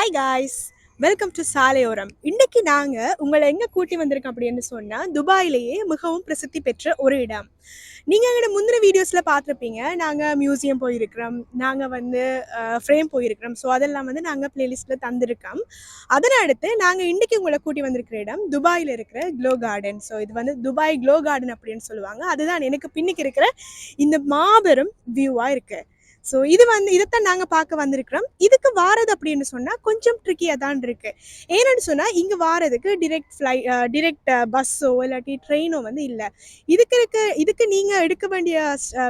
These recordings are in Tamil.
ஹாய் காய்ஸ், வெல்கம் டு சாலையோரம். இன்னைக்கு உங்களை எங்க கூட்டி வந்திருக்கோம் அப்படின்னு சொன்னா துபாயிலேயே மிகவும் பிரசித்தி பெற்ற ஒரு இடம். நீங்க எங்களோட முந்தின வீடியோஸ்ல பார்த்துருப்பீங்க. நாங்க மியூசியம் போயிருக்கிறோம், நாங்க ஃப்ரேம் போயிருக்கிறோம். ஸோ அதெல்லாம் நாங்க பிளேலிஸ்ட்ல தந்திருக்கோம். அதனை அடுத்து நாங்க இன்னைக்கு உங்களை கூட்டி வந்திருக்கிற இடம் துபாயில் இருக்கிற க்ளோ கார்டன். ஸோ இது துபாய் க்ளோ கார்டன் அப்படின்னு சொல்லுவாங்க. அதுதான் எனக்கு பின்னுக்கு இருக்கிற இந்த மாபெரும் வியூவா இருக்கு. ஸோ இதைத்தான் நாங்கள் பார்க்க வந்திருக்கிறோம். இதுக்கு வாரது அப்படின்னு சொன்னால் கொஞ்சம் ட்ரிக்கியாக தான் இருக்குது. ஏன்னு சொன்னால் இங்கே வாரதுக்கு டிரெக்ட் பஸ்ஸோ இல்லாட்டி ட்ரெயினோ இல்லை. இதுக்கு நீங்கள் எடுக்க வேண்டிய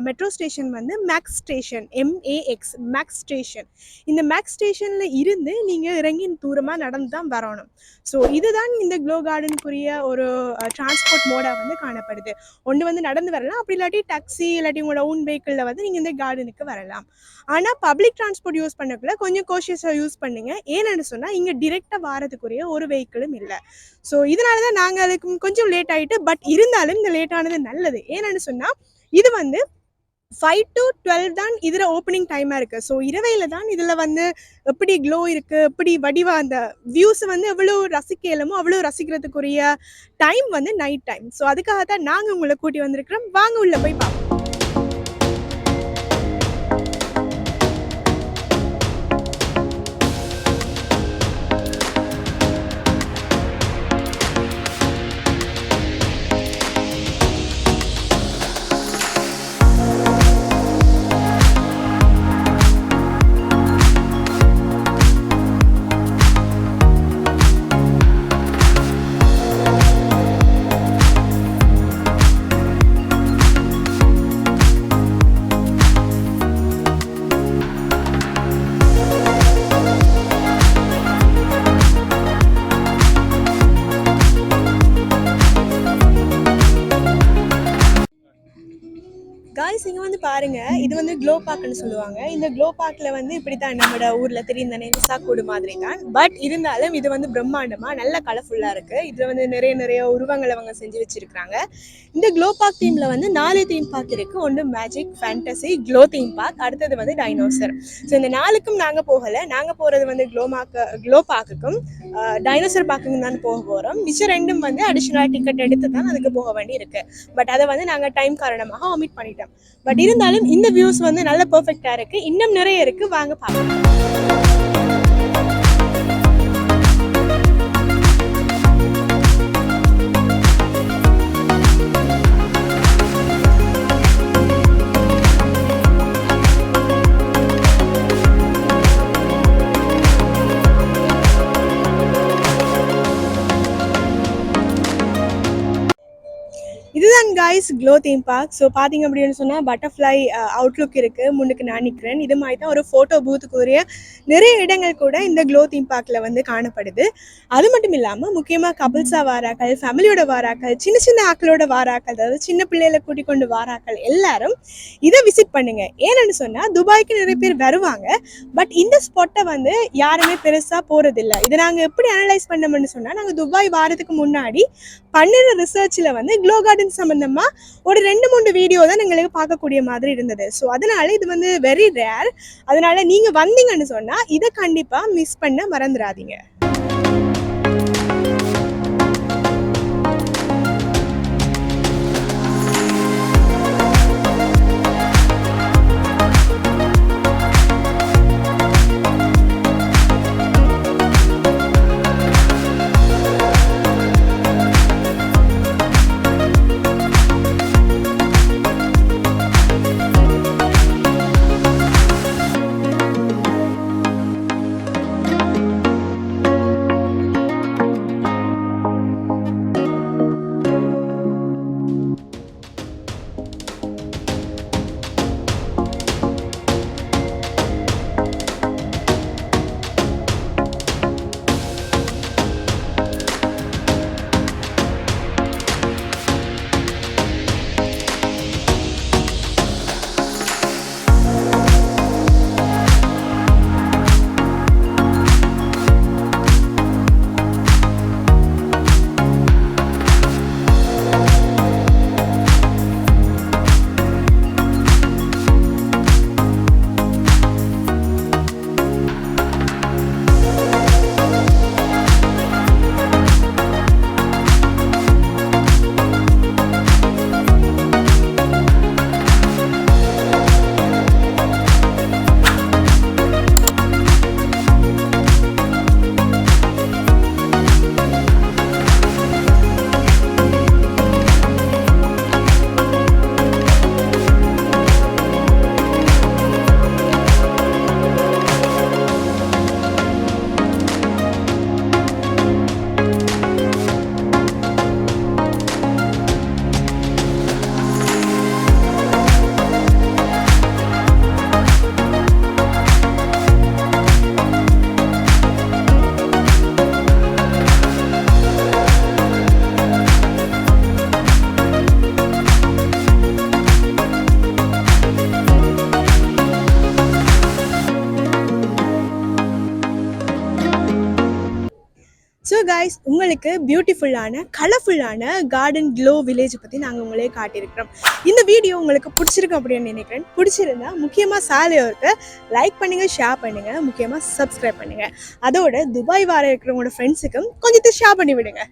metro station Max station, MAX Max station. இந்த மேக்ஸ் ஸ்டேஷனில் இருந்து நீங்கள் இறங்கி தூரமாக நடந்து தான் வரணும். ஸோ இதுதான் இந்த க்ளோ கார்டனுக்குரிய ஒரு டிரான்ஸ்போர்ட் மோடாக காணப்படுது. ஒன்று நடந்து வரலாம், அப்படி இல்லாட்டி டாக்ஸி இல்லாட்டி உங்களோட ஓன் வெஹிக்கிளில் நீங்கள் இந்த கார்டனுக்கு வரலாம். ஆனால் பப்ளிக் டிரான்ஸ்போர்ட் யூஸ் பண்ணக்குள்ள கொஞ்சம் கோஷியஸாக யூஸ் பண்ணுங்க. ஏன்னு சொன்னால் இங்கே டிரெக்டாக வாரதுக்குரிய ஒரு வெஹிக்கிளும் இல்லை. ஸோ இதனால தான் நாங்கள் அதுக்கு கொஞ்சம் லேட் ஆகிட்டு, பட் இருந்தாலும் இந்த லேட் ஆனது நல்லது. ஏன்னு சொன்னால் இது 5 to 12 தான் இதில் ஓப்பனிங் டைமாக இருக்குது. ஸோ இரவையில் தான் இதில் எப்படி க்ளோ இருக்குது, எப்படி வடிவாக அந்த வியூஸை எவ்வளோ ரசிக்கலுமோ அவ்வளோ ரசிக்கிறதுக்குரிய டைம் நைட் டைம். ஸோ அதுக்காக தான் நாங்கள் உங்களை கூட்டி வந்திருக்கிறோம். வாங்க உள்ளே போய் பார்ப்போம். காய்ஸ், இங்கே பாருங்க, இது க்ளோ பார்க்னு சொல்லுவாங்க. இந்த க்ளோ பார்க்கில் இப்படி தான் நம்மளோட ஊரில் தெரியும் தானே, விசாக்கூடு மாதிரி தான். பட் இருந்தாலும் இது பிரம்மாண்டமாக நல்ல கலர்ஃபுல்லாக இருக்குது. இதில் நிறைய உருவங்களை அவங்க செஞ்சு வச்சுருக்காங்க. இந்த க்ளோ பார்க் தீமில் 4 தீம் பார்க் இருக்குது. ஒன்று magic, fantasy, glow theme park, அடுத்தது டைனோசர். ஸோ இந்த 4க்கும் நாங்கள் போகலை. நாங்கள் போகிறது க்ளோ பார்க்குக்கும் டைனோசர் பார்க்குக்கும் தான் போக போகிறோம். மிச்சம் 2ம் அடிஷ்னலாக டிக்கெட் எடுத்து தான் அதுக்கு போக வேண்டி இருக்குது. பட் அதை நாங்கள் டைம் காரணமாக ஒமிட் பண்ணிட்டோம். பட் இருந்தாலும் இந்த வியூஸ் நல்ல பெர்ஃபெக்ட்டா இருக்கு. இன்னும் நிறைய இருக்கு, வாங்க பார்க்கலாம். இதுதான் guys glow theme park. So பார்த்தீங்க அப்படின்னு சொன்னால் பட்டர்ஃப்ளை அவுட்லுக் இருக்குது. முன்னுக்கு நான் நிற்கிறேன். இது மாதிரி தான் ஒரு ஃபோட்டோ பூத்துக்குரிய நிறைய இடங்கள் கூட இந்த க்ளோ தீம் பார்க்கில் காணப்படுது. அது மட்டும் இல்லாமல் முக்கியமாக கபிள்ஸாக வாராக்கள், ஃபேமிலியோட வாராக்கள், சின்ன ஆக்களோட வாராக்கள், அதாவது சின்ன பிள்ளைகளை கூட்டிக் கொண்டு வாராக்கள் எல்லாரும் இதை விசிட் பண்ணுங்க. ஏன்னு சொன்னால் துபாய்க்கு நிறைய பேர் வருவாங்க, பட் இந்த ஸ்பாட்டை யாருமே பெருசாக போகிறதில்லை. இதை நாங்கள் எப்படி அனலைஸ் பண்ணோம்னு சொன்னால், நாங்கள் துபாய் வாரத்துக்கு முன்னாடி பண்ணின ரிசர்ச்சில் க்ளோ கார்டன் சம்பந்தமா ஒரு 2-3 வீடியோ தான் எங்களுக்கு பார்க்கக்கூடிய மாதிரி இருந்தது. ஸோ அதனால இது வெரி ரேர். அதனால நீங்க வந்தீங்கன்னு சொன்னா இதை கண்டிப்பா மிஸ் பண்ண மறந்துடாதீங்க. ஸோ கைஸ், உங்களுக்கு பியூட்டிஃபுல்லான கலர்ஃபுல்லான கார்டன் க்ளோ வில்லேஜ் பற்றி நாங்கள் உங்களே காட்டியிருக்கிறோம். இந்த வீடியோ உங்களுக்கு பிடிச்சிருக்கு அப்படின்னு நினைக்கிறேன். பிடிச்சிருந்தா முக்கியமாக சாலையோரத்தை லைக் பண்ணுங்கள், ஷேர் பண்ணுங்கள், முக்கியமாக சப்ஸ்கிரைப் பண்ணுங்கள். அதோட துபாய் வர இருக்கிறவங்களோட ஃப்ரெண்ட்ஸுக்கும் கொஞ்சத்தை ஷேர் பண்ணி விடுங்க.